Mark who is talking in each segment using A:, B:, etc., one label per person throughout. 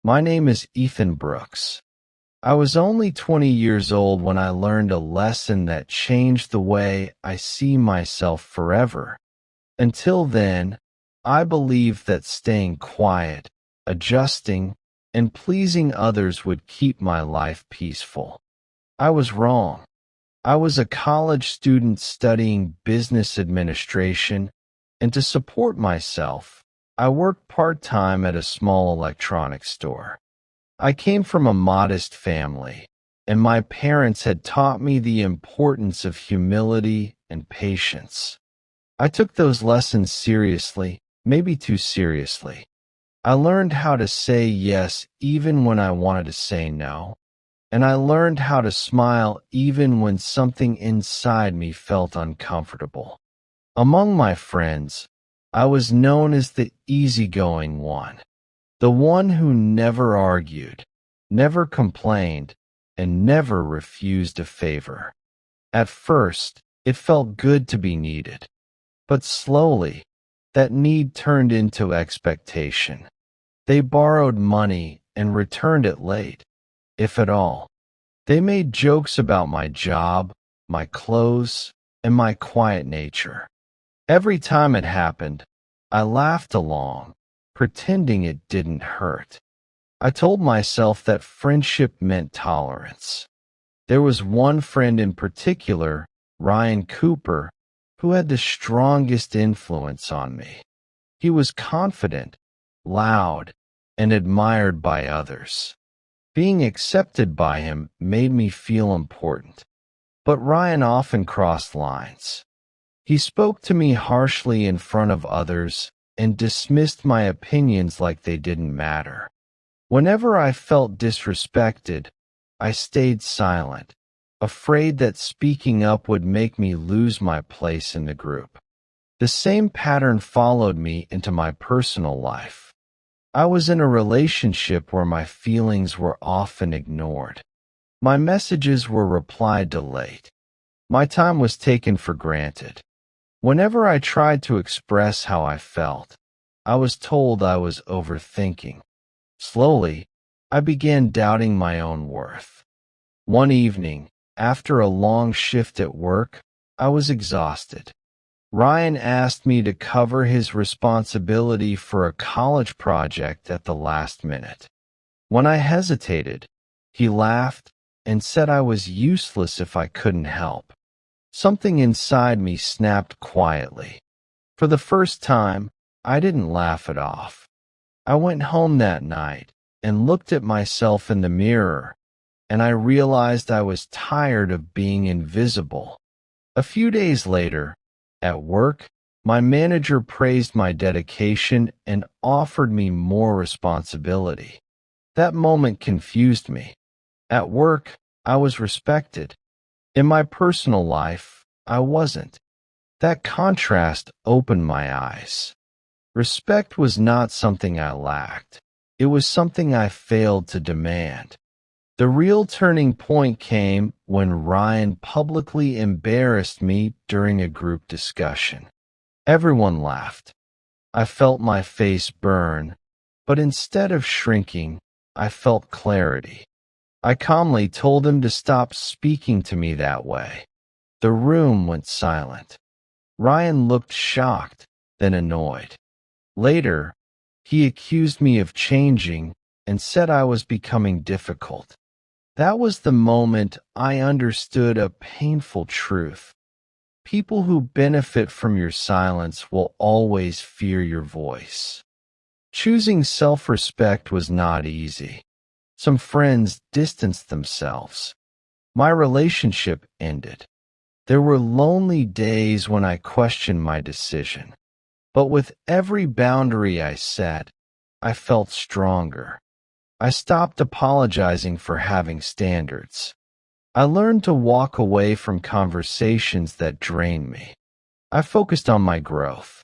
A: My name is Ethan Brooks. I was only 20 years old when I learned a lesson that changed the way I see myself forever. Until then, I believed that staying quiet, adjusting, and pleasing others would keep my life peaceful. I was wrong. I was a college student studying business administration, and to support myself, I worked part-time at a small electronics store. I came from a modest family, and my parents had taught me the importance of humility and patience. I took those lessons seriously, maybe too seriously. I learned how to say yes even when I wanted to say no, and I learned how to smile even when something inside me felt uncomfortable. Among my friends, I was known as the easygoing one, the one who never argued, never complained, and never refused a favor. At first, it felt good to be needed, but slowly, that need turned into expectation. They borrowed money and returned it late, if at all. They made jokes about my job, my clothes, and my quiet nature. Every time it happened, I laughed along, pretending it didn't hurt. I told myself that friendship meant tolerance. There was one friend in particular, Ryan Cooper, who had the strongest influence on me. He was confident, loud, and admired by others. Being accepted by him made me feel important. But Ryan often crossed lines. He spoke to me harshly in front of others and dismissed my opinions like they didn't matter. Whenever I felt disrespected, I stayed silent, afraid that speaking up would make me lose my place in the group. The same pattern followed me into my personal life. I was in a relationship where my feelings were often ignored. My messages were replied to late. My time was taken for granted. Whenever I tried to express how I felt, I was told I was overthinking. Slowly, I began doubting my own worth. One evening, after a long shift at work, I was exhausted. Ryan asked me to cover his responsibility for a college project at the last minute. When I hesitated, he laughed and said I was useless if I couldn't help. Something inside me snapped quietly. For the first time, I didn't laugh it off. I went home that night and looked at myself in the mirror, and I realized I was tired of being invisible. A few days later, at work, my manager praised my dedication and offered me more responsibility. That moment confused me. At work, I was respected. In my personal life, I wasn't. That contrast opened my eyes. Respect was not something I lacked. It was something I failed to demand. The real turning point came when Ryan publicly embarrassed me during a group discussion. Everyone laughed. I felt my face burn, but instead of shrinking, I felt clarity. I calmly told him to stop speaking to me that way. The room went silent. Ryan looked shocked, then annoyed. Later, he accused me of changing and said I was becoming difficult. That was the moment I understood a painful truth. People who benefit from your silence will always fear your voice. Choosing self-respect was not easy. Some friends distanced themselves. My relationship ended. There were lonely days when I questioned my decision. But with every boundary I set, I felt stronger. I stopped apologizing for having standards. I learned to walk away from conversations that drained me. I focused on my growth.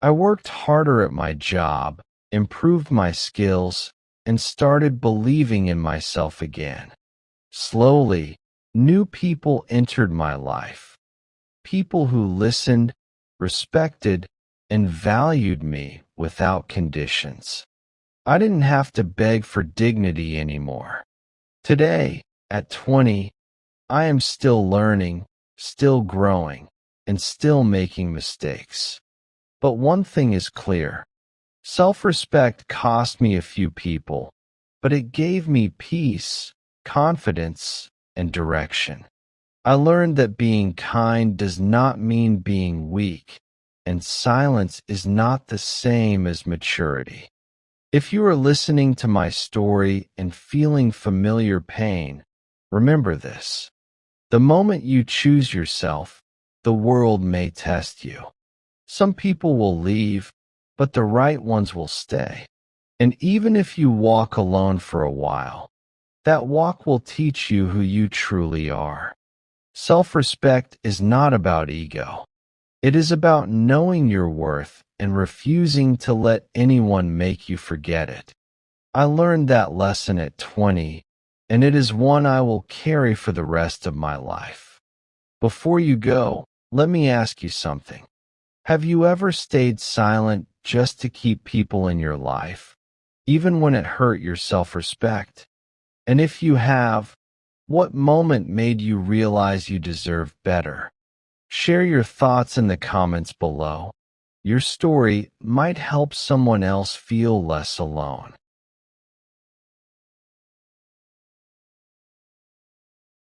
A: I worked harder at my job, improved my skills, and started believing in myself again. Slowly, new people entered my life. People who listened, respected, and valued me without conditions. I didn't have to beg for dignity anymore. Today, at 20, I am still learning, still growing, and still making mistakes. But one thing is clear. Self-respect cost me a few people, but it gave me peace, confidence, and direction. I learned that being kind does not mean being weak, and silence is not the same as maturity. If you are listening to my story and feeling familiar pain, remember this. The moment you choose yourself, the world may test you. Some people will leave, but the right ones will stay. And even if you walk alone for a while, that walk will teach you who you truly are. Self-respect is not about ego. It is about knowing your worth and refusing to let anyone make you forget it. I learned that lesson at 20, and it is one I will carry for the rest of my life. Before you go, let me ask you something. Have you ever stayed silent just to keep people in your life, even when it hurt your self-respect? And if you have, what moment made you realize you deserve better? Share your thoughts in the comments below. Your story might help someone else feel less alone.